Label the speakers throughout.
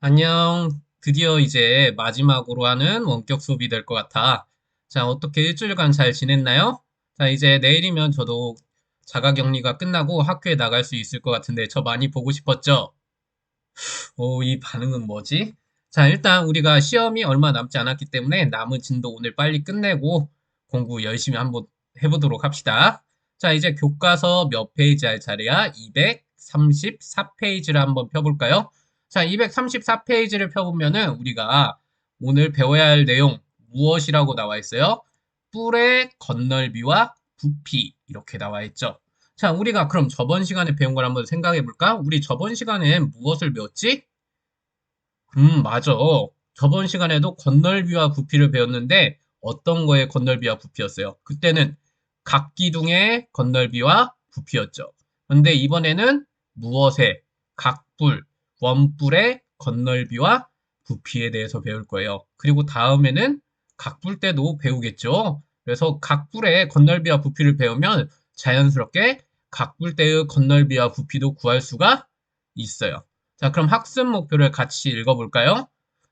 Speaker 1: 안녕. 드디어 이제 마지막으로 하는 원격 수업이 될 것 같아. 자, 어떻게 일주일간 잘 지냈나요? 자, 이제 내일이면 저도 자가격리가 끝나고 학교에 나갈 수 있을 것 같은데 저 많이 보고 싶었죠? 오, 이 반응은 뭐지? 자, 일단 우리가 시험이 얼마 남지 않았기 때문에 남은 진도 오늘 빨리 끝내고 공부 열심히 한번 해보도록 합시다. 자, 이제 교과서 몇 페이지 할 차례야? 234페이지를 한번 펴볼까요? 자, 234페이지를 펴보면은 우리가 오늘 배워야 할 내용 무엇이라고 나와 있어요? 뿔의 건널비와 부피 이렇게 나와 있죠. 자, 우리가 그럼 저번 시간에 배운 걸 한번 생각해 볼까? 우리 저번 시간엔 무엇을 배웠지? 맞아. 저번 시간에도 건널비와 부피를 배웠는데 어떤 거의 건널비와 부피였어요? 그때는 각기둥의 건널비와 부피였죠. 근데 이번에는 무엇의 각뿔, 원뿔의 건널비와 부피에 대해서 배울 거예요. 그리고 다음에는 각뿔 때도 배우겠죠. 그래서 각뿔의 건널비와 부피를 배우면 자연스럽게 각뿔 때의 건널비와 부피도 구할 수가 있어요. 자, 그럼 학습 목표를 같이 읽어볼까요?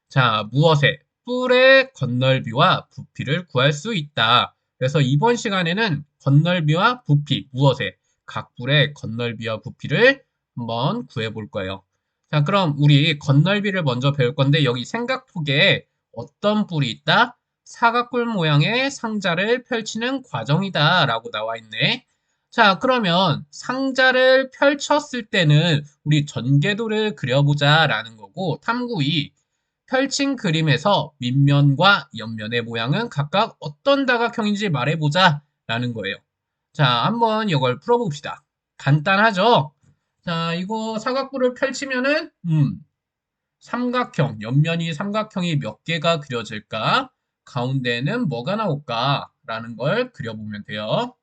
Speaker 1: 자, 무엇에? 뿔의 건널비와 부피를 구할 수 있다. 그래서 이번 시간에는 건널비와 부피, 무엇에? 각 뿔의 건널비와 부피를 한번 구해볼 거예요. 자, 그럼 우리 건널비를 먼저 배울 건데 여기 생각폭에 어떤 뿔이 있다? 사각뿔 모양의 상자를 펼치는 과정이다 라고 나와 있네. 자, 그러면 상자를 펼쳤을 때는 우리 전개도를 그려보자 라는 거고 탐구2 펼친 그림에서 밑면과 옆면의 모양은 각각 어떤 다각형인지 말해보자 라는 거예요. 자, 한번 이걸 풀어봅시다. 간단하죠? 자, 이거 사각부를 펼치면은 삼각형, 옆면이 삼각형이 몇 개가 그려질까? 가운데에는 뭐가 나올까? 라는 걸 그려보면 돼요.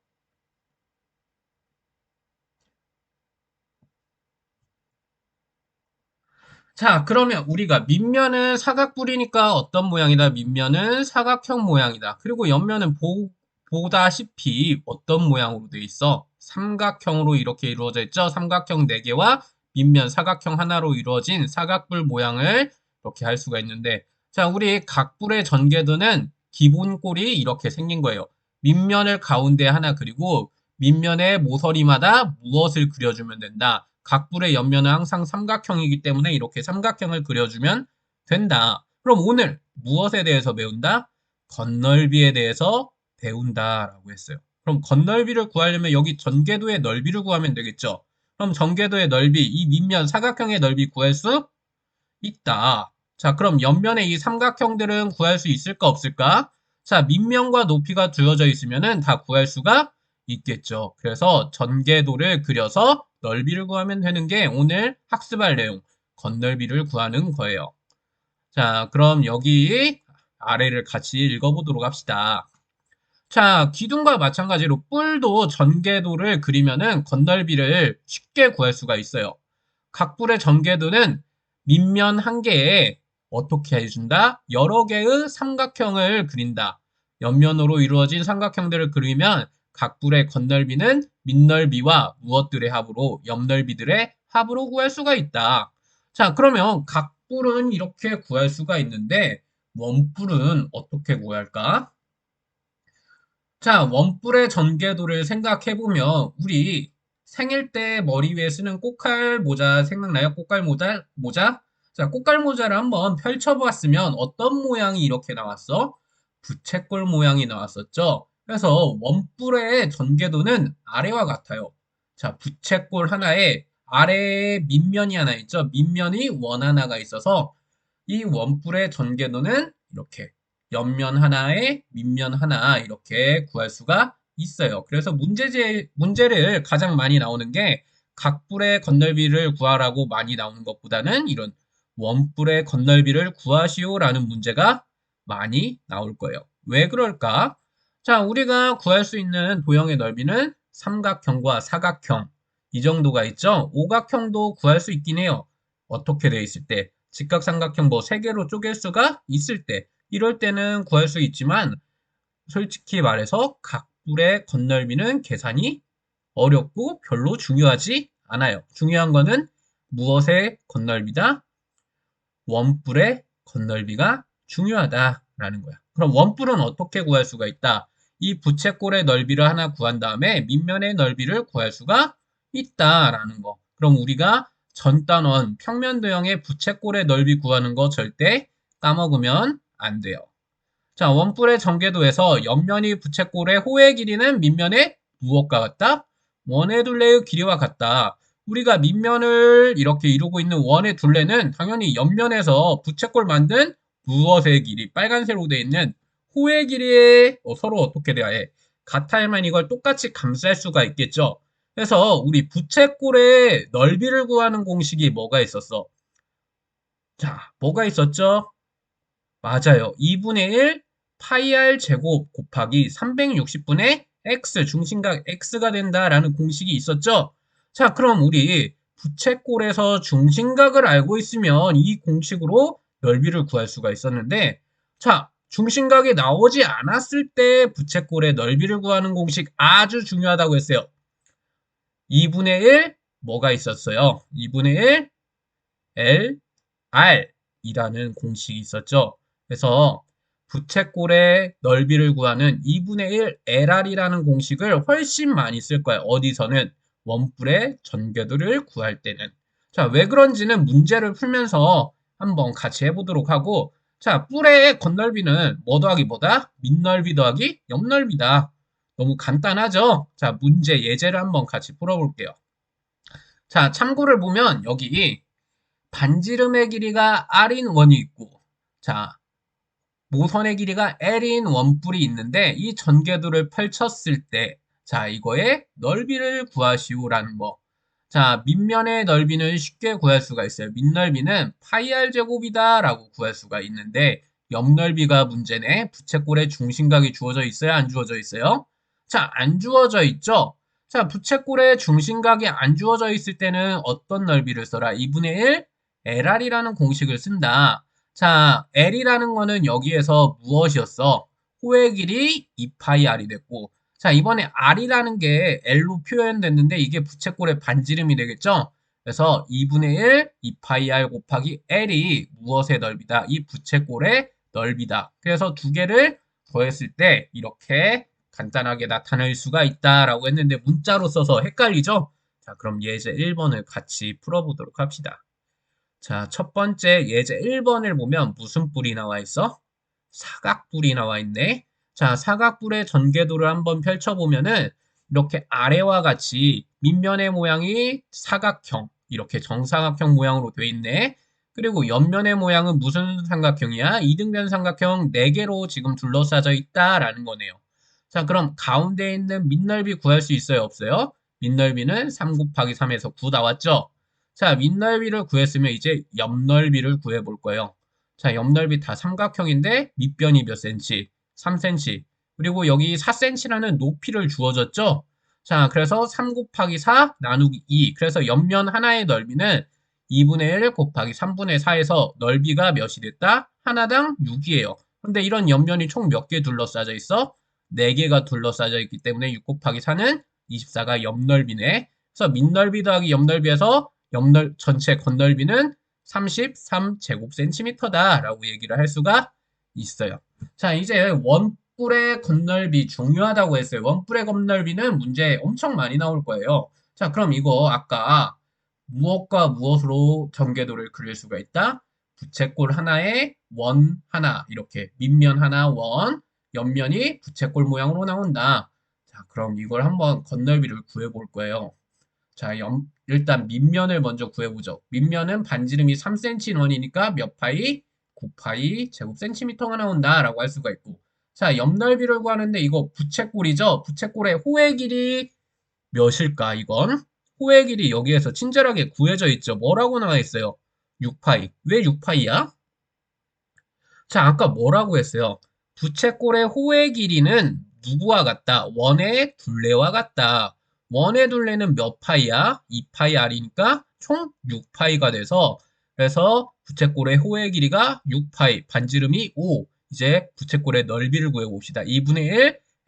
Speaker 1: 자, 그러면 우리가 밑면은 사각뿔이니까 어떤 모양이다? 밑면은 사각형 모양이다. 그리고 옆면은 보다시피 어떤 모양으로 돼 있어? 삼각형으로 이렇게 이루어져 있죠? 삼각형 4개와 밑면 사각형 하나로 이루어진 사각뿔 모양을 이렇게 할 수가 있는데, 자, 우리 각뿔의 전개도는 기본 꼴이 이렇게 생긴 거예요. 밑면을 가운데 하나 그리고 밑면의 모서리마다 무엇을 그려주면 된다. 각불의 옆면은 항상 삼각형이기 때문에 이렇게 삼각형을 그려주면 된다. 그럼 오늘 무엇에 대해서 배운다? 건널비에 대해서 배운다라고 했어요. 그럼 건널비를 구하려면 여기 전개도의 넓이를 구하면 되겠죠. 그럼 전개도의 넓이, 이 밑면 사각형의 넓이 구할 수 있다. 자, 그럼 옆면의 이 삼각형들은 구할 수 있을까 없을까? 자, 밑면과 높이가 주어져 있으면은 다 구할 수가 있겠죠. 그래서 전개도를 그려서 넓이를 구하면 되는 게 오늘 학습할 내용, 건널비를 구하는 거예요. 자, 그럼 여기 아래를 같이 읽어보도록 합시다. 자, 기둥과 마찬가지로 뿔도 전개도를 그리면은 건널비를 쉽게 구할 수가 있어요. 각 뿔의 전개도는 밑면 한 개에 어떻게 해준다? 여러 개의 삼각형을 그린다. 옆면으로 이루어진 삼각형들을 그리면 각 뿔의 건널비는 밑넓이와 무엇들의 합으로 옆넓이들의 합으로 구할 수가 있다. 자, 그러면 각 뿔은 이렇게 구할 수가 있는데 원뿔은 어떻게 구할까? 자, 원뿔의 전개도를 생각해보면 우리 생일 때 머리 위에 쓰는 꽃갈 모자 생각나요? 꽃갈 모자? 자, 꽃갈 모자를 한번 펼쳐보았으면 어떤 모양이 이렇게 나왔어? 부채꼴 모양이 나왔었죠? 그래서 원뿔의 전개도는 아래와 같아요. 자, 부채꼴 하나에 아래에 밑면이 하나 있죠? 밑면이 원 하나가 있어서 이 원뿔의 전개도는 이렇게 옆면 하나에 밑면 하나 이렇게 구할 수가 있어요. 그래서 문제를 가장 많이 나오는 게 각뿔의 건널비를 구하라고 많이 나오는 것보다는 이런 원뿔의 건널비를 구하시오라는 문제가 많이 나올 거예요. 왜 그럴까? 자, 우리가 구할 수 있는 도형의 넓이는 삼각형과 사각형 이 정도가 있죠. 오각형도 구할 수 있긴 해요. 어떻게 돼 있을 때? 직각삼각형 뭐 3개로 쪼갤 수가 있을 때 이럴 때는 구할 수 있지만 솔직히 말해서 각불의 건널비는 계산이 어렵고 별로 중요하지 않아요. 중요한 거는 무엇의 건널비다? 원뿔의 건널비가 중요하다라는 거야. 그럼 원뿔은 어떻게 구할 수가 있다? 이 부채꼴의 넓이를 하나 구한 다음에 밑면의 넓이를 구할 수가 있다라는 거. 그럼 우리가 전 단원 평면 도형의 부채꼴의 넓이 구하는 거 절대 까먹으면 안 돼요. 자, 원뿔의 전개도에서 옆면이 부채꼴의 호의 길이는 밑면의 무엇과 같다? 원의 둘레의 길이와 같다. 우리가 밑면을 이렇게 이루고 있는 원의 둘레는 당연히 옆면에서 부채꼴 만든 무엇의 길이, 빨간색으로 되어 있는 호의 길이에 서로 어떻게 돼야 해? 같아야만 이걸 똑같이 감쌀 수가 있겠죠. 그래서 우리 부채꼴의 넓이를 구하는 공식이 뭐가 있었어? 자, 뭐가 있었죠? 맞아요. 2분의 1 파이 r 제곱 곱하기 360분의 x 중심각 x가 된다라는 공식이 있었죠. 자, 그럼 우리 부채꼴에서 중심각을 알고 있으면 이 공식으로 넓이를 구할 수가 있었는데, 자, 중심각이 나오지 않았을 때 부채꼴의 넓이를 구하는 공식 아주 중요하다고 했어요. 2분의 1 뭐가 있었어요? 2분의 1 L, R 이라는 공식이 있었죠. 그래서 부채꼴의 넓이를 구하는 2분의 1 LR이라는 공식을 훨씬 많이 쓸 거예요. 어디서는? 원뿔의 전개도를 구할 때는. 자, 왜 그런지는 문제를 풀면서 한번 같이 해보도록 하고, 자, 뿔의 건널비는 뭐 더하기 뭐다? 밑넓이 더하기 옆넓이다. 너무 간단하죠? 자, 문제 예제를 한번 같이 풀어볼게요. 자, 참고를 보면 여기 반지름의 길이가 R인 원이 있고, 자, 모선의 길이가 L인 원뿔이 있는데, 이 전개도를 펼쳤을 때, 자, 이거의 넓이를 구하시오라는 거. 자, 밑면의 넓이는 쉽게 구할 수가 있어요. 밑넓이는 파이 r 제곱이다 라고 구할 수가 있는데, 옆넓이가 문제네. 부채꼴의 중심각이 주어져 있어요? 안 주어져 있어요? 자, 안 주어져 있죠? 자, 부채꼴의 중심각이 안 주어져 있을 때는 어떤 넓이를 써라? 2분의 1 LR이라는 공식을 쓴다. 자, L이라는 거는 여기에서 무엇이었어? 호의 길이 2파이 R이 됐고, 자, 이번에 R이라는 게 L로 표현됐는데 이게 부채꼴의 반지름이 되겠죠? 그래서 2분의 1 2파이 R 곱하기 L이 무엇의 넓이다? 이 부채꼴의 넓이다. 그래서 두 개를 더했을 때 이렇게 간단하게 나타낼 수가 있다라고 했는데 문자로 써서 헷갈리죠? 자, 그럼 예제 1번을 같이 풀어보도록 합시다. 자, 첫 번째 예제 1번을 보면 무슨 뿔이 나와 있어? 사각뿔이 나와 있네. 자, 사각뿔의 전개도를 한번 펼쳐보면은 이렇게 아래와 같이 밑면의 모양이 사각형, 이렇게 정사각형 모양으로 되어 있네. 그리고 옆면의 모양은 무슨 삼각형이야? 이등변 삼각형 4개로 지금 둘러싸져 있다라는 거네요. 자, 그럼 가운데 있는 밑넓이 구할 수 있어요? 없어요? 밑넓이는 3 곱하기 3에서 9 나왔죠? 자, 밑넓이를 구했으면 이제 옆넓이를 구해볼 거예요. 자, 옆넓이 다 삼각형인데 밑변이 몇 cm? 3cm. 그리고 여기 4cm라는 높이를 주어졌죠? 자, 그래서 3 곱하기 4 나누기 2. 그래서 옆면 하나의 넓이는 2분의 1 곱하기 3분의 4에서 넓이가 몇이 됐다? 하나당 6이에요. 근데 이런 옆면이 총 몇 개 둘러싸져 있어? 4개가 둘러싸져 있기 때문에 6 곱하기 4는 24가 옆넓이네. 그래서 밑넓이 더하기 옆넓이에서 전체 건널비는 33제곱센티미터다 라고 얘기를 할 수가 있어요. 자, 이제 원뿔의 건널비 중요하다고 했어요. 원뿔의 건널비는 문제 엄청 많이 나올 거예요. 자, 그럼 이거 아까 무엇과 무엇으로 전개도를 그릴 수가 있다? 부채꼴 하나에 원 하나, 이렇게 밑면 하나 원, 옆면이 부채꼴 모양으로 나온다. 자, 그럼 이걸 한번 건널비를 구해볼 거예요. 자, 일단 밑면을 먼저 구해보죠. 밑면은 반지름이 3cm 원이니까 몇 파이? 9파이 제곱 센티미터가 나온다라고 할 수가 있고. 자, 옆넓이를 구하는데 이거 부채꼴이죠? 부채꼴의 호의 길이 몇일까, 이건? 호의 길이 여기에서 친절하게 구해져 있죠. 뭐라고 나와 있어요? 6파이. 왜 6파이야? 자, 아까 뭐라고 했어요? 부채꼴의 호의 길이는 누구와 같다? 원의 둘레와 같다. 원의 둘레는 몇 파이야? 2파이 R이니까 총 6파이가 돼서 그래서 부채꼴의 호의 길이가 6파이, 반지름이 5. 이제 부채꼴의 넓이를 구해봅시다. 2분의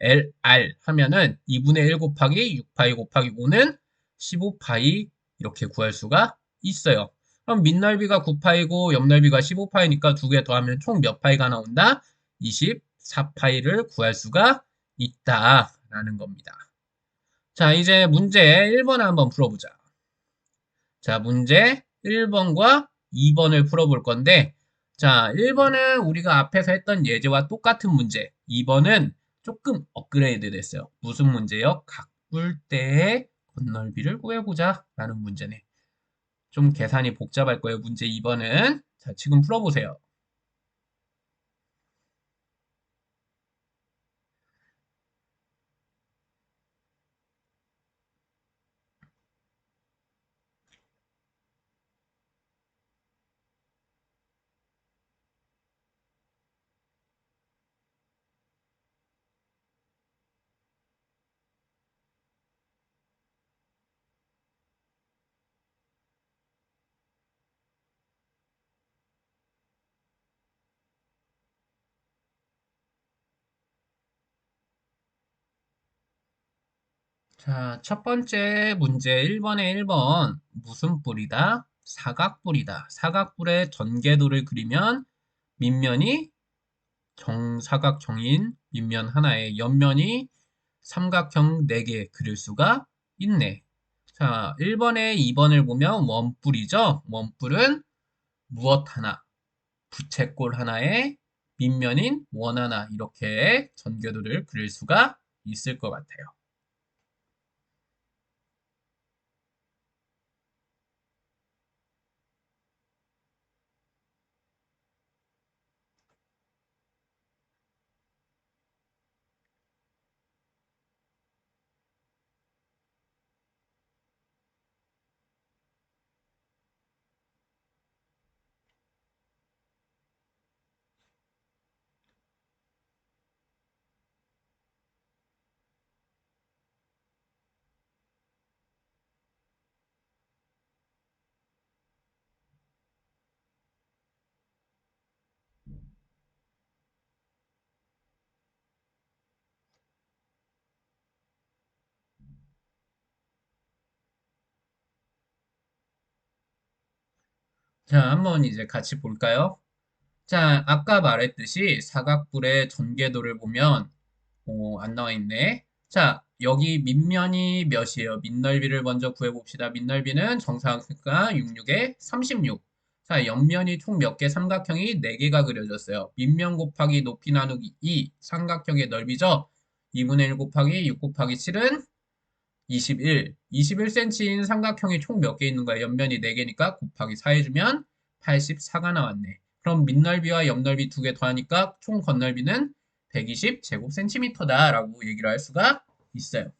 Speaker 1: 1 LR 하면은 2분의 1 곱하기 6파이 곱하기 5는 15파이 이렇게 구할 수가 있어요. 그럼 밑넓이가 9파이고 옆넓이가 15파이니까 두 개 더하면 총 몇 파이가 나온다? 24파이를 구할 수가 있다라는 겁니다. 자, 이제 문제 1번을 한번 풀어보자. 자, 문제 1번과 2번을 풀어볼 건데, 자, 1번은 우리가 앞에서 했던 예제와 똑같은 문제. 2번은 조금 업그레이드 됐어요. 무슨 문제요? 각불대의 건널비를 구해보자 라는 문제네. 좀 계산이 복잡할 거예요. 문제 2번은. 자, 지금 풀어보세요. 자, 첫 번째 문제 1번에 1번. 무슨 뿔이다? 사각뿔이다. 사각뿔의 전개도를 그리면 밑면이 정사각형인 밑면 하나에 옆면이 삼각형 4개 그릴 수가 있네. 자, 1번에 2번을 보면 원뿔이죠. 원뿔은 무엇 하나, 부채꼴 하나에 밑면인 원 하나 이렇게 전개도를 그릴 수가 있을 것 같아요. 자, 한번 이제 같이 볼까요? 자, 아까 말했듯이 사각뿔의 전개도를 보면 안 나와 있네. 자, 여기 밑면이 몇이에요? 밑넓이를 먼저 구해봅시다. 밑넓이는 정사각형과 66에 36. 자, 옆면이 총 몇 개? 삼각형이 4개가 그려졌어요. 밑면 곱하기 높이 나누기 2. 삼각형의 넓이죠? 2분의 1 곱하기 6 곱하기 7은 21. 21cm인 삼각형이 총 몇 개 있는 거야? 옆면이 4개니까 곱하기 4 해주면 84가 나왔네. 그럼 밑넓이와 옆넓이 두 개 더하니까 총 건널비는 120 제곱센티미터다라고 얘기를 할 수가 있어요.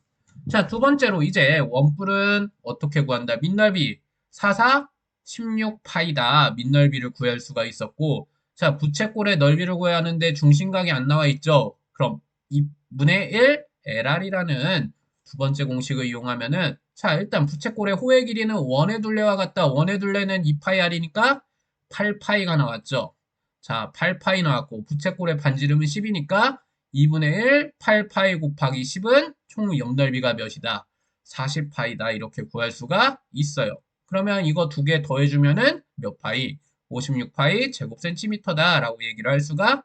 Speaker 1: 자, 두 번째로 이제 원뿔은 어떻게 구한다? 밑넓이 44, 16파이다. 밑넓이를 구할 수가 있었고, 자, 부채꼴의 넓이를 구해야 하는데 중심각이 안 나와 있죠? 그럼 2분의 1 LR이라는 두 번째 공식을 이용하면은, 자, 일단 부채꼴의 호의 길이는 원의 둘레와 같다. 원의 둘레는 2파이 R이니까 8파이가 나왔죠. 자, 8파이 나왔고, 부채꼴의 반지름은 10이니까 2분의 1, 8파이 곱하기 10은 총 옆넓이가 몇이다? 40파이다. 이렇게 구할 수가 있어요. 그러면 이거 두 개 더해주면은 몇 파이? 56파이 제곱센티미터다 라고 얘기를 할 수가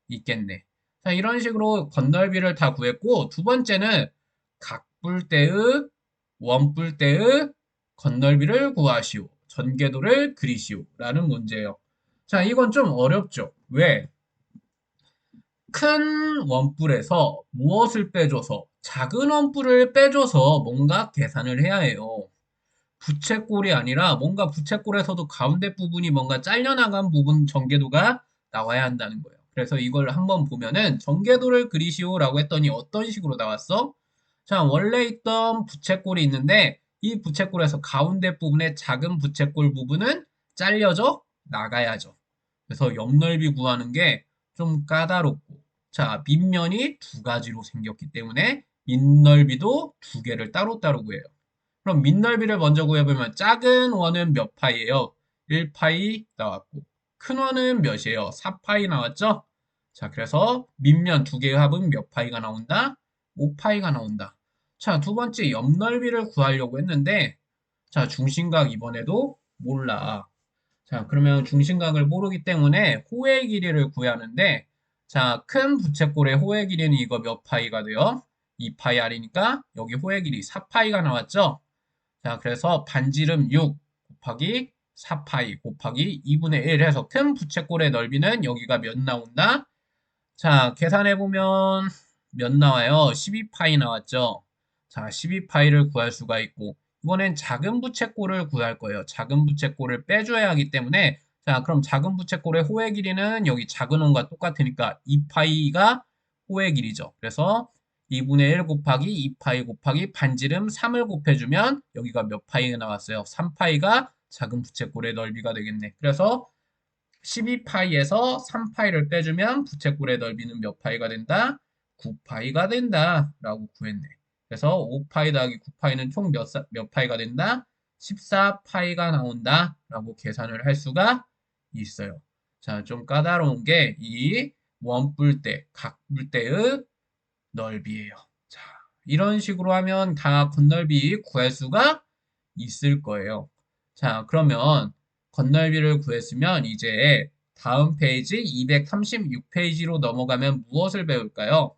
Speaker 1: 있겠네. 자, 이런 식으로 건널비를 다 구했고, 두 번째는 각불대의 원뿔대의 건널비를 구하시오. 전개도를 그리시오. 라는 문제예요. 자, 이건 좀 어렵죠. 왜? 큰 원뿔에서 무엇을 빼줘서 작은 원뿔을 빼줘서 뭔가 계산을 해야 해요. 부채꼴이 아니라 뭔가 부채꼴에서도 가운데 부분이 뭔가 잘려나간 부분 전개도가 나와야 한다는 거예요. 그래서 이걸 한번 보면은 전개도를 그리시오라고 했더니 어떤 식으로 나왔어? 자, 원래 있던 부채꼴이 있는데 이 부채꼴에서 가운데 부분의 작은 부채꼴 부분은 잘려져 나가야죠. 그래서 옆넓이 구하는 게 좀 까다롭고 자, 밑면이 두 가지로 생겼기 때문에 밑넓이도 두 개를 따로따로 구해요. 그럼 밑넓이를 먼저 구해보면 작은 원은 몇 파이예요? 1파이 나왔고 큰 원은 몇이에요? 4파이 나왔죠? 자, 그래서 밑면 두 개의 합은 몇 파이가 나온다? 5파이가 나온다. 자, 두 번째 옆넓이를 구하려고 했는데 자, 중심각 이번에도 몰라. 자, 그러면 중심각을 모르기 때문에 호의 길이를 구하는데, 자, 큰 부채꼴의 호의 길이는 이거 몇 파이가 돼요? 2파이 R이니까 여기 호의 길이 4파이가 나왔죠? 자, 그래서 반지름 6 곱하기 4파이 곱하기 2분의 1 해서 큰 부채꼴의 넓이는 여기가 몇 나온다? 자, 계산해보면 몇 나와요? 12파이 나왔죠? 자, 12파이를 구할 수가 있고, 이번엔 작은 부채꼴을 구할 거예요. 작은 부채꼴을 빼줘야 하기 때문에, 자, 그럼 작은 부채꼴의 호의 길이는 여기 작은 원과 똑같으니까 2파이가 호의 길이죠. 그래서 2분의 1 곱하기 2파이 곱하기 반지름 3을 곱해주면 여기가 몇 파이가 나왔어요? 3파이가 작은 부채꼴의 넓이가 되겠네. 그래서 12파이에서 3파이를 빼주면 부채꼴의 넓이는 몇 파이가 된다? 9파이가 된다. 라고 구했네. 그래서 5파이 더하기 9파이는 총 몇 파이가 된다? 14파이가 나온다. 라고 계산을 할 수가 있어요. 자, 좀 까다로운 게 이 원뿔대, 각뿔대의 넓이에요. 자, 이런 식으로 하면 다 건널비 구할 수가 있을 거예요. 자, 그러면 건널비를 구했으면 이제 다음 페이지 236페이지로 넘어가면 무엇을 배울까요?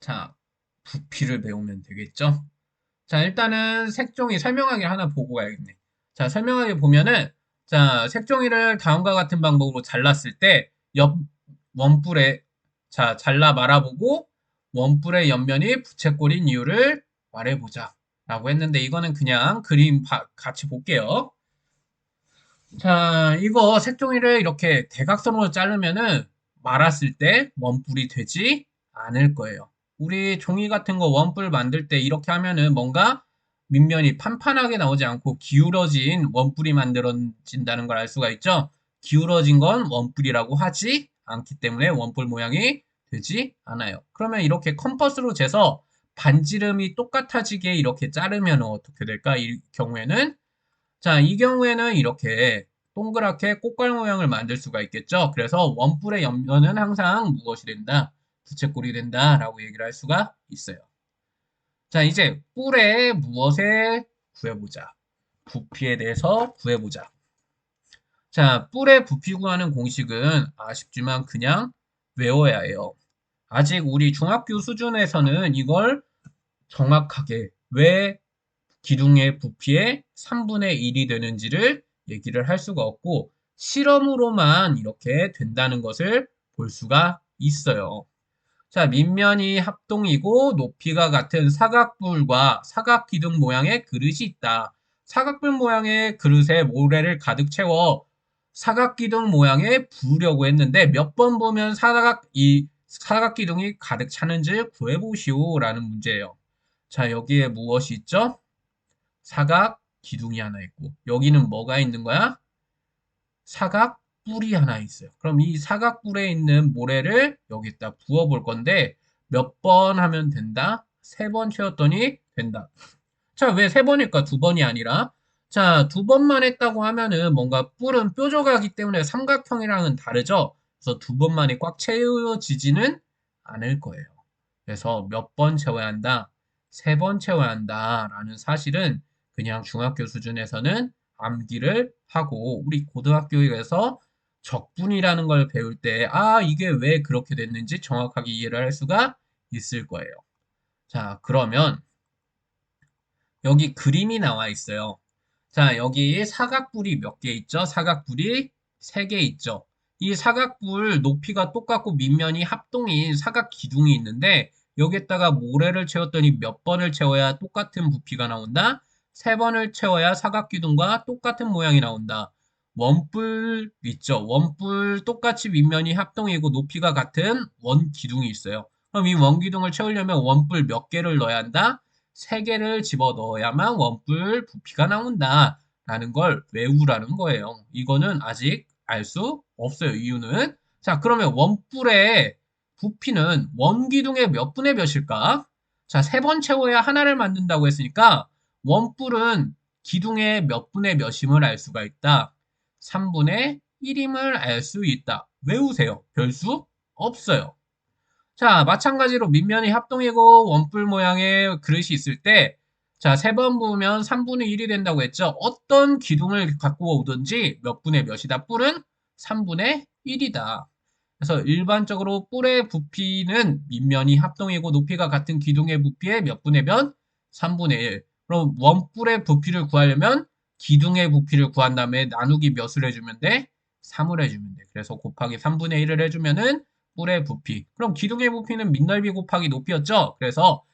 Speaker 1: 자, 부피를 배우면 되겠죠? 자, 일단은 색종이 설명하기 하나 보고 가야겠네. 자, 설명하기 보면은, 자, 색종이를 다음과 같은 방법으로 잘랐을 때, 옆 원뿔에, 자, 잘라 말아보고, 원뿔의 옆면이 부채꼴인 이유를 말해보자. 라고 했는데, 이거는 그냥 그림 같이 볼게요. 자, 이거 색종이를 이렇게 대각선으로 자르면은 말았을 때 원뿔이 되지 않을 거예요. 우리 종이 같은 거 원뿔 만들 때 이렇게 하면은 뭔가 밑면이 판판하게 나오지 않고 기울어진 원뿔이 만들어진다는 걸 알 수가 있죠. 기울어진 건 원뿔이라고 하지 않기 때문에 원뿔 모양이 되지 않아요. 그러면 이렇게 컴퍼스로 재서 반지름이 똑같아지게 이렇게 자르면 어떻게 될까? 이 경우에는 자, 이 경우에는 이렇게 동그랗게 꽃갈 모양을 만들 수가 있겠죠. 그래서 원뿔의 옆면은 항상 무엇이 된다? 부채꼴이 된다 라고 얘기를 할 수가 있어요. 자, 이제 뿔의 무엇에 구해보자. 부피에 대해서 구해보자. 자, 뿔의 부피 구하는 공식은 아쉽지만 그냥 외워야 해요. 아직 우리 중학교 수준에서는 이걸 정확하게 왜 기둥의 부피의 3분의 1이 되는지를 얘기를 할 수가 없고 실험으로만 이렇게 된다는 것을 볼 수가 있어요. 자, 밑면이 합동이고 높이가 같은 사각뿔과 사각기둥 모양의 그릇이 있다. 사각뿔 모양의 그릇에 모래를 가득 채워 사각기둥 모양에 부으려고 했는데 몇 번 보면 이 사각기둥이 가득 차는지 구해보시오 라는 문제예요. 자, 여기에 무엇이 있죠? 사각 기둥이 하나 있고 여기는 뭐가 있는 거야? 사각 뿔이 하나 있어요. 그럼 이 사각 뿔에 있는 모래를 여기다 부어 볼 건데 몇 번 하면 된다? 3번 채웠더니 된다. 자, 왜 3번일까? 2번이 아니라 자, 2번만 했다고 하면은 뭔가 뿔은 뾰족하기 때문에 삼각형이랑은 다르죠. 그래서 2번만이 꽉 채워지지는 않을 거예요. 그래서 몇 번 채워야 한다? 3번 채워야 한다라는 사실은 그냥 중학교 수준에서는 암기를 하고 우리 고등학교에서 적분이라는 걸 배울 때 아, 이게 왜 그렇게 됐는지 정확하게 이해를 할 수가 있을 거예요. 자, 그러면 여기 그림이 나와 있어요. 자, 여기 사각뿔이 몇 개 있죠? 사각뿔이 3개 있죠. 이 사각뿔 높이가 똑같고 밑면이 합동인 사각 기둥이 있는데 여기에다가 모래를 채웠더니 몇 번을 채워야 똑같은 부피가 나온다? 3번을 채워야 사각 기둥과 똑같은 모양이 나온다. 원뿔 있죠? 원뿔 똑같이 밑면이 합동이고 높이가 같은 원 기둥이 있어요. 그럼 이 원 기둥을 채우려면 원뿔 몇 개를 넣어야 한다? 3개를 집어 넣어야만 원뿔 부피가 나온다. 라는 걸 외우라는 거예요. 이거는 아직 알 수 없어요. 이유는. 자, 그러면 원뿔의 부피는 원기둥의 몇 분의 몇일까? 자, 3번 채워야 하나를 만든다고 했으니까 원뿔은 기둥의 몇 분의 몇임을 알 수가 있다. 3분의 1임을 알 수 있다. 외우세요. 별 수 없어요. 자, 마찬가지로 밑면이 합동이고 원뿔 모양의 그릇이 있을 때 자, 세 번 부으면 3분의 1이 된다고 했죠? 어떤 기둥을 갖고 오든지 몇 분의 몇이다? 뿔은 3분의 1이다. 그래서 일반적으로 뿔의 부피는 밑면이 합동이고 높이가 같은 기둥의 부피의 몇 분의 몇? 3분의 1. 그럼 원뿔의 부피를 구하려면 기둥의 부피를 구한 다음에 나누기 몇을 해주면 돼? 3을 해주면 돼. 그래서 곱하기 3분의 1을 해주면은 뿔의 부피. 그럼 기둥의 부피는 밑넓이 곱하기 높이였죠? 그래서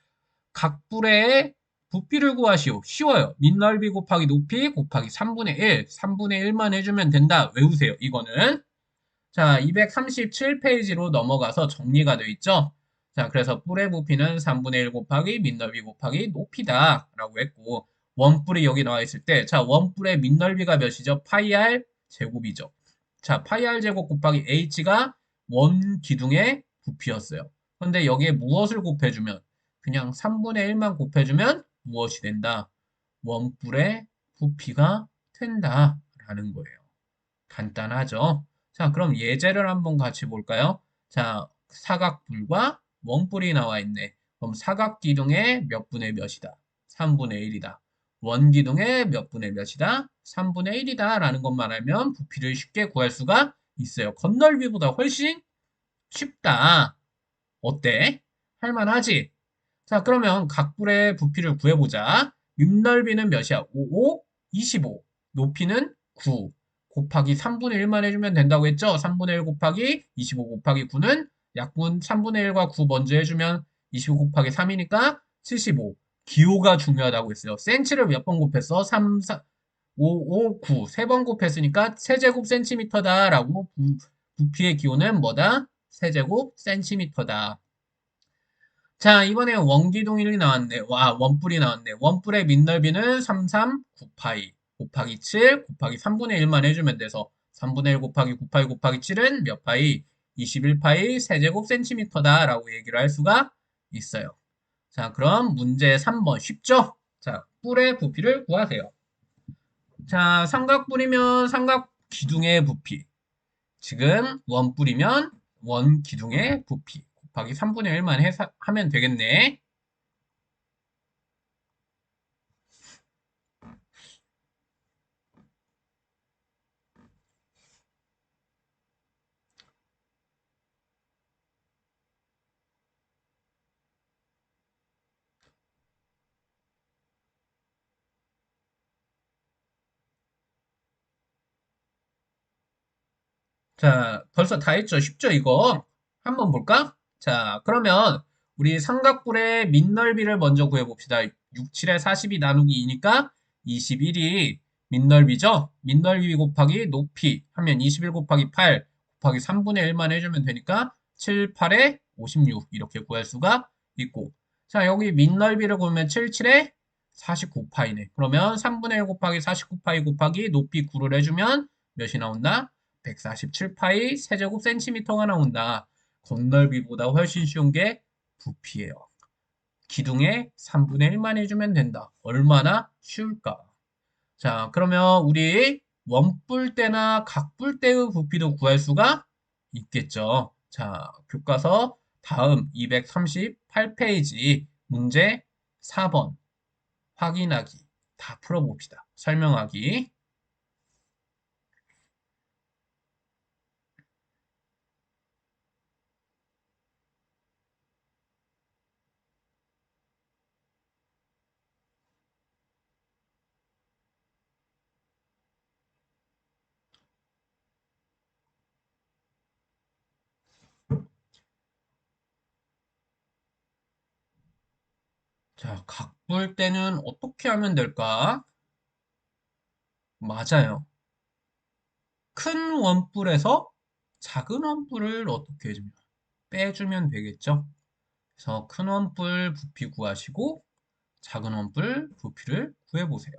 Speaker 1: 각 뿔의 부피를 구하시오. 쉬워요. 밑넓이 곱하기 높이 곱하기 3분의 1. 3분의 1만 해주면 된다. 외우세요. 이거는. 자, 237페이지로 넘어가서 정리가 되어 있죠. 자, 그래서 뿔의 부피는 3분의 1 곱하기 밑넓이 곱하기 높이다 라고 했고 원뿔이 여기 나와 있을 때 자, 원뿔의 밑넓이가 몇이죠? 파이 r 제곱이죠. 자, 파이 r 제곱 곱하기 h가 원 기둥의 부피였어요. 그런데 여기에 무엇을 곱해주면 그냥 3분의 1만 곱해주면 무엇이 된다? 원뿔의 부피가 된다라는 거예요. 간단하죠? 자, 그럼 예제를 한번 같이 볼까요? 자, 사각뿔과 원뿔이 나와 있네. 그럼 사각기둥의 몇 분의 몇이다? 3분의 1이다. 원기둥의 몇 분의 몇이다? 3분의 1이다. 라는 것만 알면 부피를 쉽게 구할 수가 있어요. 건널비보다 훨씬 쉽다. 어때? 할만하지? 자, 그러면 각불의 부피를 구해보자. 밑넓이는 몇이야? 5, 5, 25. 높이는 9. 곱하기 3분의 1만 해주면 된다고 했죠? 3분의 1 곱하기 25 곱하기 9는 약분 3분의 1과 9 먼저 해주면 25 곱하기 3이니까 75. 기호가 중요하다고 했어요. 센치를 몇 번 곱했어? 3, 4, 5, 5, 9. 세 번 곱했으니까 세제곱 센티미터다라고 부피의 기호는 뭐다? 세제곱 센티미터다. 자, 이번에 원기둥이 나왔네. 와, 원뿔이 나왔네. 원뿔의 밑넓이는 3, 3, 9파이 곱하기 7 곱하기 3분의 1만 해주면 돼서 3분의 1 곱하기 9파이 곱하기 7은 몇 파이? 21파이 세제곱 센티미터다 라고 얘기를 할 수가 있어요. 자, 그럼 문제 3번 쉽죠? 자, 뿔의 부피를 구하세요. 자, 삼각뿔이면 삼각 기둥의 부피. 지금 원뿔이면 원 기둥의 부피. 곱하기 3분의 1만 하면 되겠네. 자, 벌써 다 했죠? 쉽죠, 이거? 한번 볼까? 자, 그러면 우리 삼각뿔의 밑넓이를 먼저 구해봅시다. 6, 7에 40이 나누기 2니까 21이 밑넓이죠? 밑넓이 곱하기 높이 하면 21 곱하기 8 곱하기 3분의 1만 해주면 되니까 7, 8에 56 이렇게 구할 수가 있고 자, 여기 밑넓이를 구하면 7, 7에 49파이네. 그러면 3분의 1 곱하기 49파이 곱하기 높이 9를 해주면 몇이 나온다? 147파이 세제곱 센티미터가 나온다. 건널비보다 훨씬 쉬운 게 부피예요. 기둥의 3분의 1만 해주면 된다. 얼마나 쉬울까? 자, 그러면 우리 원뿔대나 각뿔대의 부피도 구할 수가 있겠죠. 자, 교과서 다음 238페이지 문제 4번 확인하기 다 풀어봅시다. 설명하기. 자, 각뿔대는 어떻게 하면 될까? 맞아요. 큰 원뿔에서 작은 원뿔을 어떻게 해주면 빼주면 되겠죠. 그래서 큰 원뿔 부피 구하시고 작은 원뿔 부피를 구해보세요.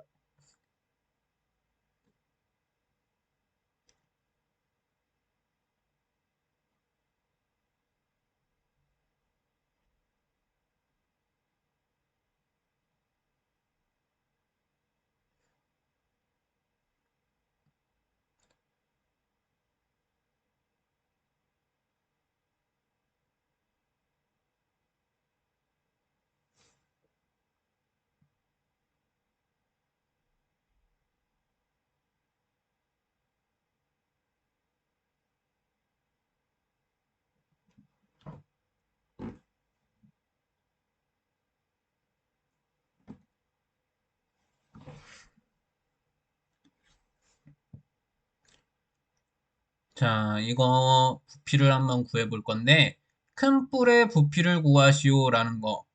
Speaker 1: 자, 이거 부피를 한번 구해 볼 건데, 큰 뿔의 부피를 구하시오라는 거.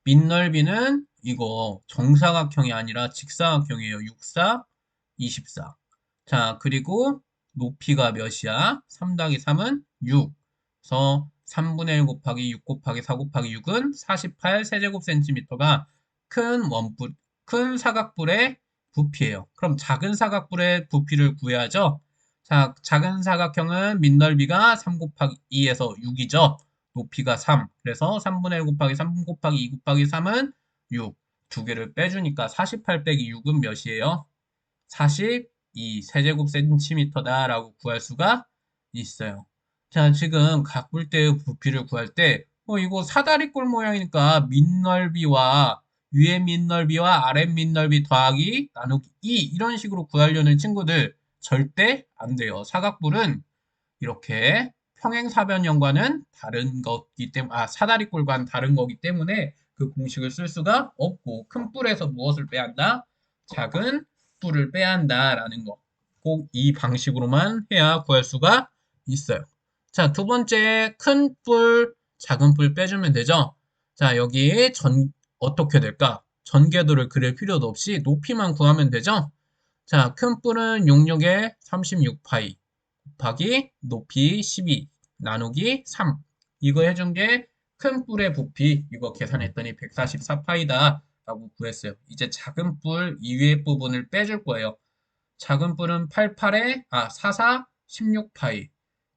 Speaker 1: 밑넓이는 이거 정사각형이 아니라 직사각형이에요. 64, 24. 자, 그리고 높이가 몇이야? 3 더하기 3은 6. 그래서 3분의 1 곱하기 6 곱하기 4 곱하기 6은 48 세제곱센티미터가 큰 원뿔, 큰 사각뿔의 부피예요. 그럼 작은 사각뿔의 부피를 구해야죠. 자, 작은 사각형은 밑넓이가 3 곱하기 2에서 6이죠. 높이가 3. 그래서 3분의 1 곱하기 3 곱하기 2 곱하기 3은 6. 두 개를 빼주니까 48 빼기 6은 몇이에요? 42 세제곱 센티미터다라고 구할 수가 있어요. 자, 지금 각뿔대의 부피를 구할 때, 이거 사다리꼴 모양이니까 밑넓이와 위의 밑넓이와 아랫 밑넓이 더하기 나누기 2 이런 식으로 구하려는 친구들 절대 안 돼요. 사각뿔은 이렇게 평행사변형과는 다른 거기 때문에, 사다리꼴과는 다른 거기 때문에 그 공식을 쓸 수가 없고, 큰 뿔에서 무엇을 빼야 한다? 작은 뿔을 빼야 한다라는 거. 꼭 이 방식으로만 해야 구할 수가 있어요. 자, 두 번째, 큰 뿔, 작은 뿔 빼주면 되죠? 자, 여기 어떻게 될까? 전개도를 그릴 필요도 없이 높이만 구하면 되죠? 자, 큰 뿔은 66에 36파이. 곱하기 높이 12 나누기 3 이거 해준 게 큰 뿔의 부피 이거 계산했더니 144파이다 라고 구했어요. 이제 작은 뿔 이외의 부분을 빼줄 거예요. 작은 뿔은 44 16파이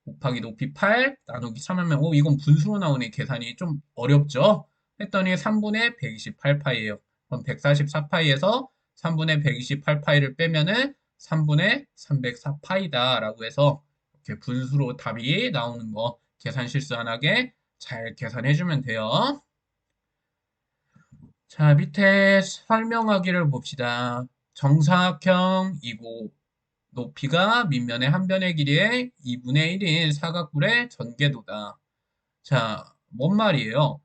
Speaker 1: 곱하기 높이 8 나누기 3 하면 이건 분수로 나오네. 계산이 좀 어렵죠? 했더니 3분의 128파이예요. 그럼 144파이에서 3분의 128파이를 빼면은 3분의 304파이다 라고 해서 이렇게 분수로 답이 나오는 거 계산 실수 안 하게 잘 계산해주면 돼요. 자, 밑에 설명하기를 봅시다. 정사각형이고 높이가 밑면의 한 변의 길이의 2분의 1인 사각뿔의 전개도다. 자, 뭔 말이에요?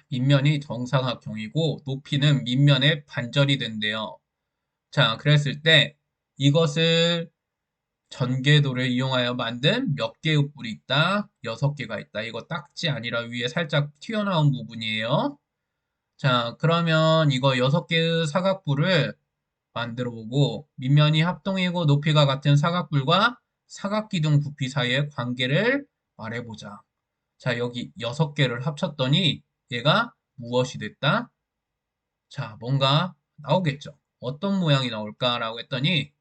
Speaker 1: 밑면이 정사각형이고 높이는 밑면의 반절이 된대요. 자, 그랬을 때 이것을 전개도를 이용하여 만든 몇 개의 뿔이 있다? 6개가 있다. 이거 딱지 아니라 위에 살짝 튀어나온 부분이에요. 자, 그러면 이거 6개의 사각뿔을 만들어 보고 밑면이 합동이고 높이가 같은 사각뿔과 사각기둥 부피 사이의 관계를 말해보자. 자, 여기 6개를 합쳤더니 얘가 무엇이 됐다? 자, 뭔가 나오겠죠. 어떤 모양이 나올까라고 했더니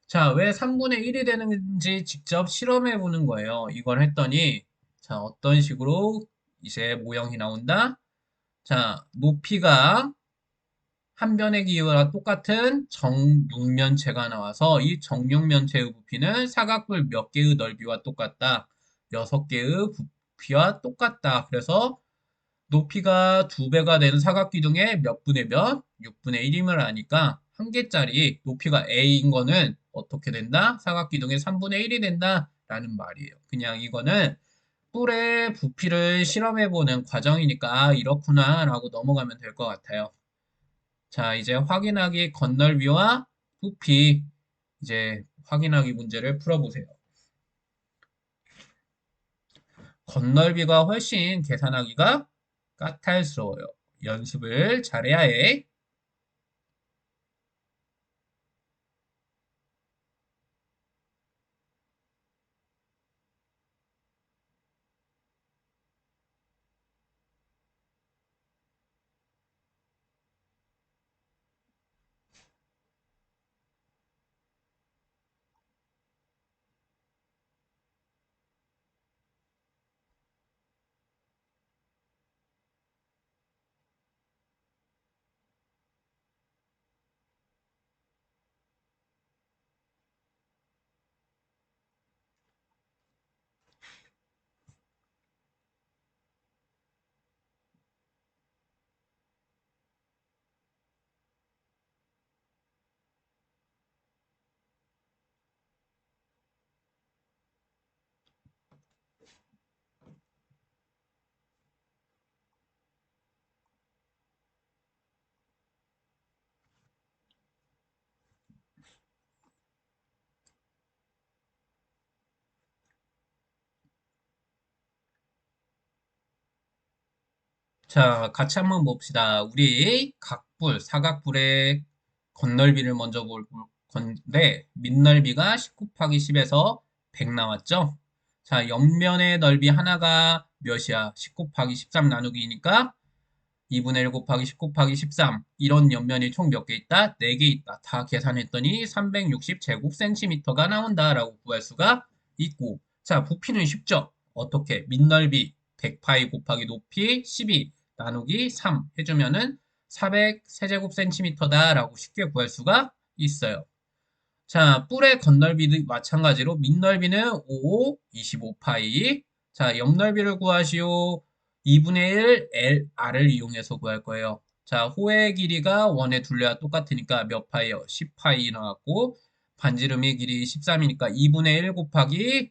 Speaker 1: 자, 왜 3분의 1이 되는지 직접 실험해 보는 거예요. 이걸 했더니 자, 어떤 식으로 이제 모형이 나온다? 자, 높이가 한 변의 기호와 똑같은 정육면체가 나와서 이 정육면체의 부피는 사각뿔 몇 개의 넓이와 똑같다. 6개의 부피와 똑같다. 그래서 높이가 2배가 되는 사각기둥의 몇 분의 몇? 6분의 1임을 아니까 한 개짜리 높이가 a인 거는 어떻게 된다? 사각기둥의 3분의 1이 된다. 라는 말이에요. 그냥 이거는 뿔의 부피를 실험해보는 과정이니까 이렇구나 라고 넘어가면 될 것 같아요. 자, 이제 확인하기 건널비와 부피 이제 확인하기 문제를 풀어보세요. 건널비가 훨씬 계산하기가 까탈스러워요. 연습을 잘해야 해. 자, 같이 한번 봅시다. 우리 각불, 사각불의 건널비를 먼저 볼 건데, 밑넓이가 10 곱하기 10에서 100 나왔죠? 자, 옆면의 넓이 하나가 몇이야? 10 곱하기 13 나누기니까 2분의 1 곱하기 10 곱하기 13. 이런 옆면이 총 몇 개 있다? 4개 있다. 다 계산했더니 360 제곱센티미터가 나온다라고 구할 수가 있고. 자, 부피는 쉽죠? 어떻게? 밑넓이 100파이 곱하기 높이 12 나누기 3 해주면은 400 세제곱센티미터다라고 쉽게 구할 수가 있어요. 자, 뿔의 건널비도 마찬가지로 밑넓이는 5, 25파이. 자, 옆넓이를 구하시오. 2분의 1 L, R을 이용해서 구할 거예요. 자, 호의 길이가 원의 둘레와 똑같으니까 몇 파이요? 10파이 나왔고, 반지름의 길이 13이니까 2분의 1 곱하기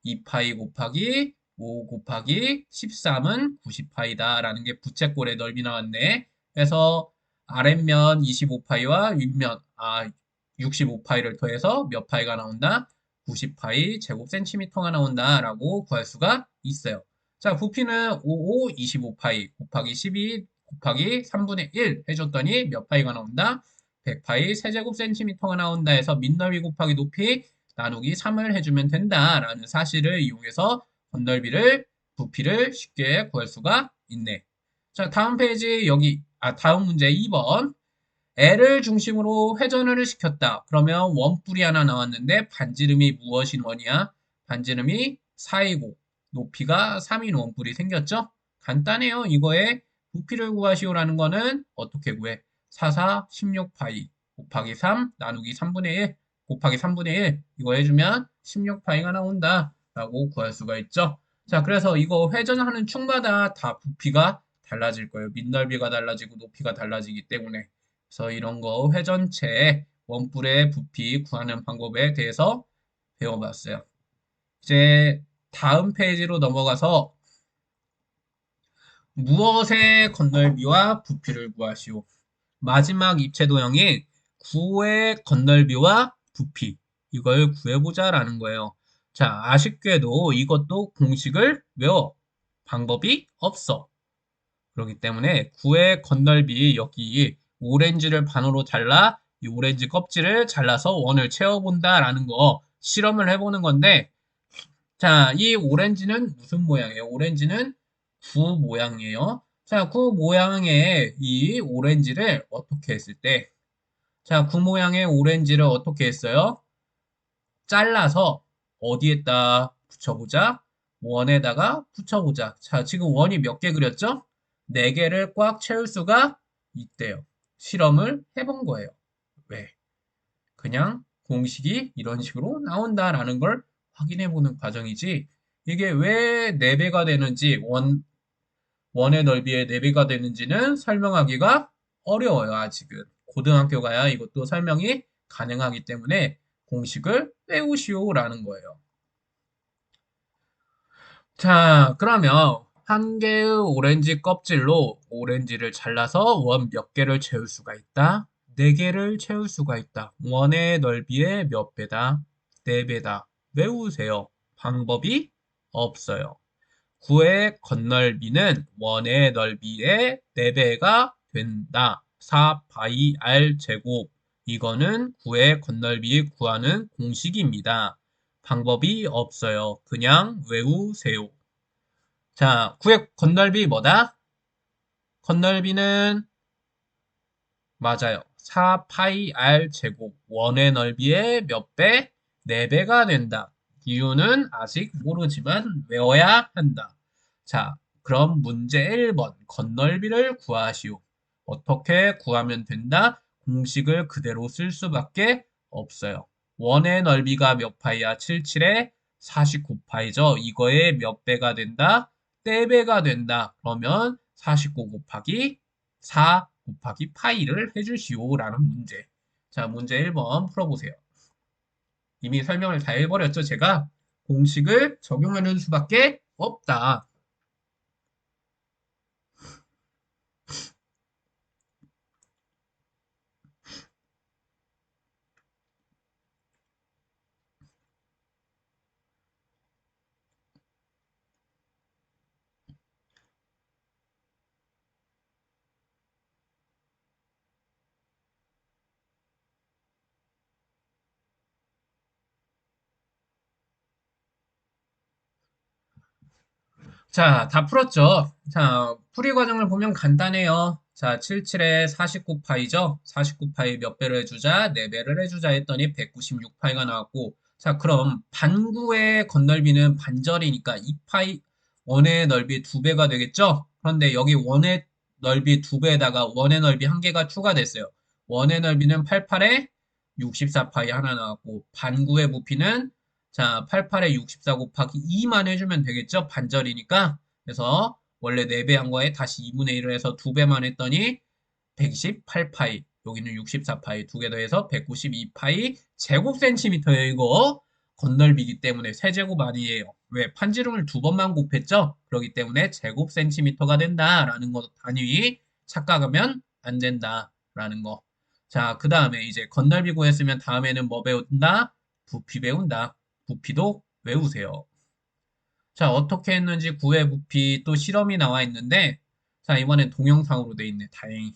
Speaker 1: 2파이 곱하기 5 곱하기 13은 90파이다라는 게 부채꼴의 넓이 나왔네. 그래서 아랫면 25파이와 윗면 65파이를 더해서 몇 파이가 나온다? 90파이 제곱센티미터가 나온다라고 구할 수가 있어요. 자, 부피는 55, 25파이 곱하기 12 곱하기 3분의 1 해줬더니 몇 파이가 나온다? 100파이 세제곱센티미터가 나온다 해서 밑넓이 곱하기 높이 나누기 3을 해주면 된다라는 사실을 이용해서 건널비를, 부피를 쉽게 구할 수가 있네. 자, 다음 페이지 여기, 다음 문제 2번. L을 중심으로 회전을 시켰다. 그러면 원뿔이 하나 나왔는데 반지름이 무엇인 원이야? 반지름이 4이고 높이가 3인 원뿔이 생겼죠? 간단해요. 이거에 부피를 구하시오라는 거는 어떻게 구해? 4, 4, 16파이 곱하기 3 나누기 3분의 1 곱하기 3분의 1 이거 해주면 16파이가 나온다 라고 구할 수가 있죠. 자, 그래서 이거 회전하는 축마다 다 부피가 달라질 거예요. 밑넓이가 달라지고 높이가 달라지기 때문에. 그래서 이런 거 회전체 원뿔의 부피 구하는 방법에 대해서 배워봤어요. 이제 다음 페이지로 넘어가서 무엇의 건널비와 부피를 구하시오. 마지막 입체 도형인 구의 건널비와 부피 이걸 구해보자라는 거예요. 자, 아쉽게도 이것도 공식을 외워. 방법이 없어. 그렇기 때문에 구의 건널비 여기 오렌지를 반으로 잘라 이 오렌지 껍질을 잘라서 원을 채워본다라는 거 실험을 해보는 건데 자, 이 오렌지는 무슨 모양이에요? 오렌지는 구 모양이에요. 자, 구 모양의 이 오렌지를 어떻게 했을 때 자, 구 모양의 오렌지를 어떻게 했어요? 잘라서 어디에다 붙여보자? 원에다가 붙여보자. 자, 지금 원이 몇 개 그렸죠? 4개를 꽉 채울 수가 있대요. 실험을 해본 거예요. 왜? 그냥 공식이 이런 식으로 나온다라는 걸 확인해 보는 과정이지. 이게 왜 4배가 되는지, 원의 넓이의 4배가 되는지는 설명하기가 어려워요, 아직은. 고등학교 가야 이것도 설명이 가능하기 때문에 공식을 외우시오라는 거예요. 자, 그러면 한 개의 오렌지 껍질로 오렌지를 잘라서 원 몇 개를 채울 수가 있다? 4개를 채울 수가 있다. 원의 넓이의 몇 배다? 4배다. 외우세요. 방법이 없어요. 구의 건널비는 원의 넓이의 4배가 된다. 4파이 r 제곱. 이거는 구의 건널비 구하는 공식입니다. 방법이 없어요. 그냥 외우세요. 자, 구의 건널비 뭐다? 건널비는 맞아요. 4파이 r 제곱. 원의 넓이의 몇 배? 4배가 된다. 이유는 아직 모르지만 외워야 한다. 자, 그럼 문제 1번. 건널비를 구하시오. 어떻게 구하면 된다? 공식을 그대로 쓸 수밖에 없어요. 원의 넓이가 몇 파이야? 77에 49파이죠. 이거의 몇 배가 된다? 4배가 된다. 그러면 49 곱하기 4 곱하기 파이를 해주시오라는 문제. 자, 문제 1번 풀어보세요. 이미 설명을 다 해버렸죠, 제가? 공식을 적용하는 수밖에 없다. 자, 다 풀었죠? 자, 풀이 과정을 보면 간단해요. 자, 77에 49파이죠? 49파이 몇 배를 해주자? 4배를 해주자 했더니 196파이가 나왔고, 자, 그럼 반구의 건널비는 반절이니까 2파이, 원의 넓이 2배가 되겠죠? 그런데 여기 원의 넓이 2배에다가 원의 넓이 1개가 추가됐어요. 원의 넓이는 88에 64파이 하나 나왔고, 반구의 부피는 자, 88에 64 곱하기 2만 해주면 되겠죠? 반절이니까. 그래서 원래 4배 한 거에 다시 2분의 1을 해서 2배만 했더니 128파이. 여기는 64파이. 두 개 더해서 192파이 제곱 센티미터예요, 이거. 건널비기 때문에 세제곱 아니에요. 왜? 판지름을 2번만 곱했죠? 그렇기 때문에 제곱 센티미터가 된다라는 거 단위 착각하면 안 된다라는 거. 자, 그 다음에 이제 건널비 구했으면 다음에는 뭐 배운다? 부피 배운다. 부피도 외우세요. 자, 어떻게 했는지 구의 부피 또 실험이 나와 있는데, 자, 이번엔 동영상으로 돼 있네. 다행히.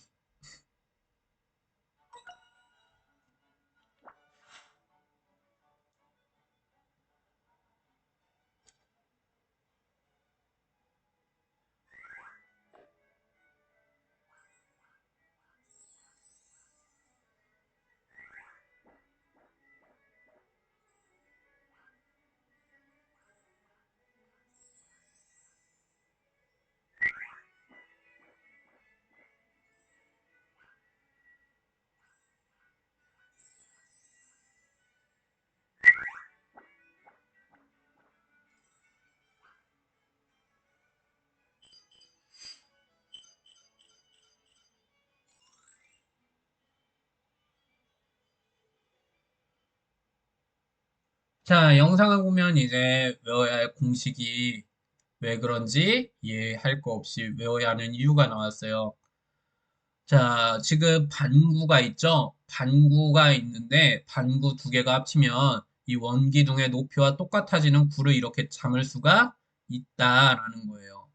Speaker 1: 자, 영상을 보면 이제 외워야 할 공식이 왜 그런지 이해할 거 없이 외워야 하는 이유가 나왔어요. 자, 지금 반구가 있죠? 반구가 있는데 반구 두 개가 합치면 이 원기둥의 높이와 똑같아지는 구를 이렇게 잡을 수가 있다라는 거예요.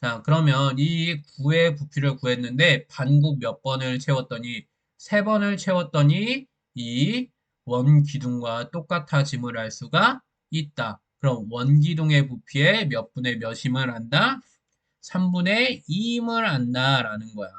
Speaker 1: 자, 그러면 이 구의 부피를 구했는데 반구 몇 번을 채웠더니 세 번을 채웠더니 이 원기둥과 똑같아짐을 알 수가 있다. 그럼 원기둥의 부피의 몇 분의 몇임을 안다? 3분의 2임을 안다라는 거야.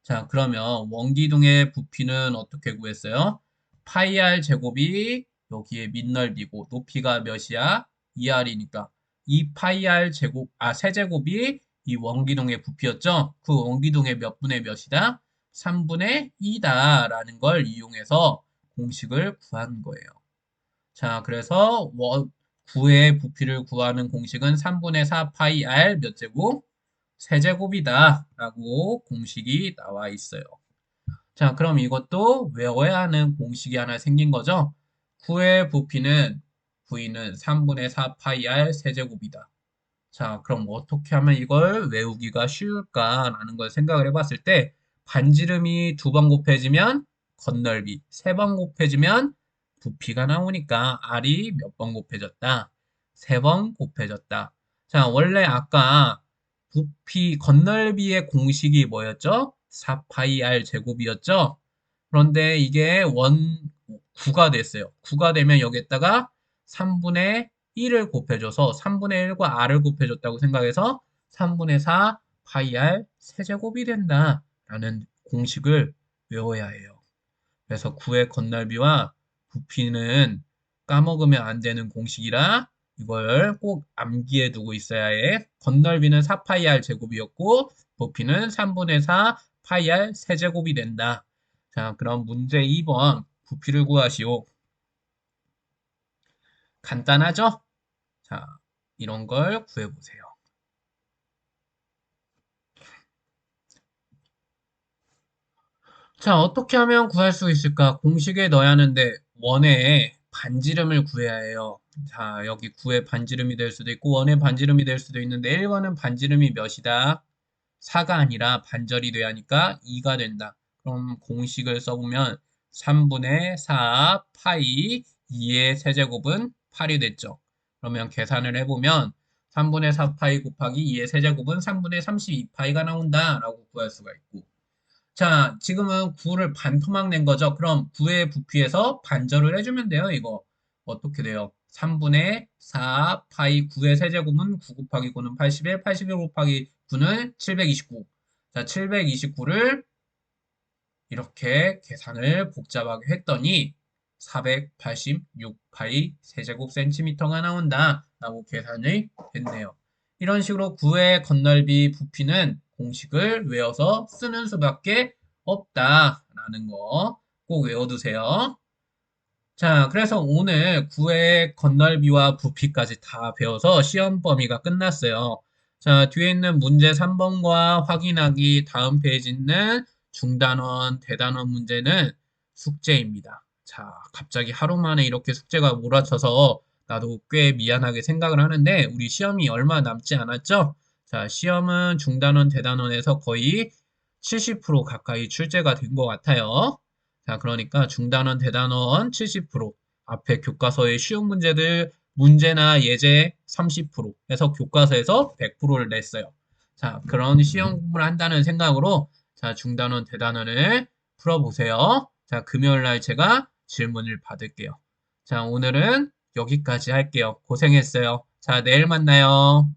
Speaker 1: 자, 그러면 원기둥의 부피는 어떻게 구했어요? 파이 r 제곱이 여기에 밑넓이고 높이가 몇이야? 2r이니까 이 파이 r 제곱 세제곱이 이 원기둥의 부피였죠? 그 원기둥의 몇 분의 몇이다? 3분의 2다라는 걸 이용해서 공식을 구한 거예요. 자, 그래서 구의 부피를 구하는 공식은 3분의 4 파이 r 몇 제곱? 세제곱이다 라고 공식이 나와 있어요. 자, 그럼 이것도 외워야 하는 공식이 하나 생긴 거죠. 구의 부피는 V는 3분의 4 파이 r 세제곱이다. 자, 그럼 어떻게 하면 이걸 외우기가 쉬울까라는 걸 생각을 해봤을 때 반지름이 2번 곱해지면 건널비, 3번 곱해지면 부피가 나오니까 R이 몇 번 곱해졌다? 3번 곱해졌다. 자, 원래 아까 부피, 건널비의 공식이 뭐였죠? 4파이 R 제곱이었죠? 그런데 이게 9가 됐어요. 9가 되면 여기에다가 3분의 1을 곱해줘서 3분의 1과 r을 곱해줬다고 생각해서 3분의 4 파이 r 세제곱이 된다 라는 공식을 외워야 해요. 그래서 9의 건널비와 부피는 까먹으면 안 되는 공식이라 이걸 꼭 암기해 두고 있어야 해. 건널비는 4 파이 r 제곱이었고 부피는 3분의 4 파이 r 세제곱이 된다. 자, 그럼 문제 2번 부피를 구하시오. 간단하죠? 자, 이런 걸 구해보세요. 자, 어떻게 하면 구할 수 있을까? 공식에 넣어야 하는데 원의 반지름을 구해야 해요. 자, 여기 9의 반지름이 될 수도 있고 원의 반지름이 될 수도 있는데 1번은 반지름이 몇이다? 4가 아니라 반절이 돼야 하니까 2가 된다. 그럼 공식을 써보면 3분의 4 파이 2의 세제곱은 8이 됐죠. 그러면 계산을 해보면 3분의 4 파이 곱하기 2의 세제곱은 3분의 32파이가 나온다라고 구할 수가 있고 자, 지금은 9를 반토막 낸 거죠. 그럼 9의 부피에서 반절을 해주면 돼요, 이거. 어떻게 돼요? 3분의 4 파이 9의 세제곱은 9 곱하기 9는 81, 81 곱하기 9는 729. 자, 729를 이렇게 계산을 복잡하게 했더니 486파이 세제곱 센티미터가 나온다 라고 계산이 됐네요. 이런 식으로 9의 건널비 부피는 공식을 외워서 쓰는 수밖에 없다라는 거 꼭 외워두세요. 자, 그래서 오늘 9의 건널비와 부피까지 다 배워서 시험 범위가 끝났어요. 자, 뒤에 있는 문제 3번과 확인하기 다음 페이지 있는 중단원, 대단원 문제는 숙제입니다. 자, 갑자기 하루 만에 이렇게 숙제가 몰아쳐서 나도 꽤 미안하게 생각을 하는데 우리 시험이 얼마 남지 않았죠? 자, 시험은 중단원, 대단원에서 거의 70% 가까이 출제가 된 것 같아요. 자, 그러니까 중단원, 대단원 70%, 앞에 교과서의 쉬운 문제들, 문제나 예제 30%에서 교과서에서 100%를 냈어요. 자, 그런 시험 공부를 한다는 생각으로 자, 중단원, 대단원을 풀어보세요. 자, 금요일 날 제가 질문을 받을게요. 자, 오늘은 여기까지 할게요. 고생했어요. 자, 내일 만나요.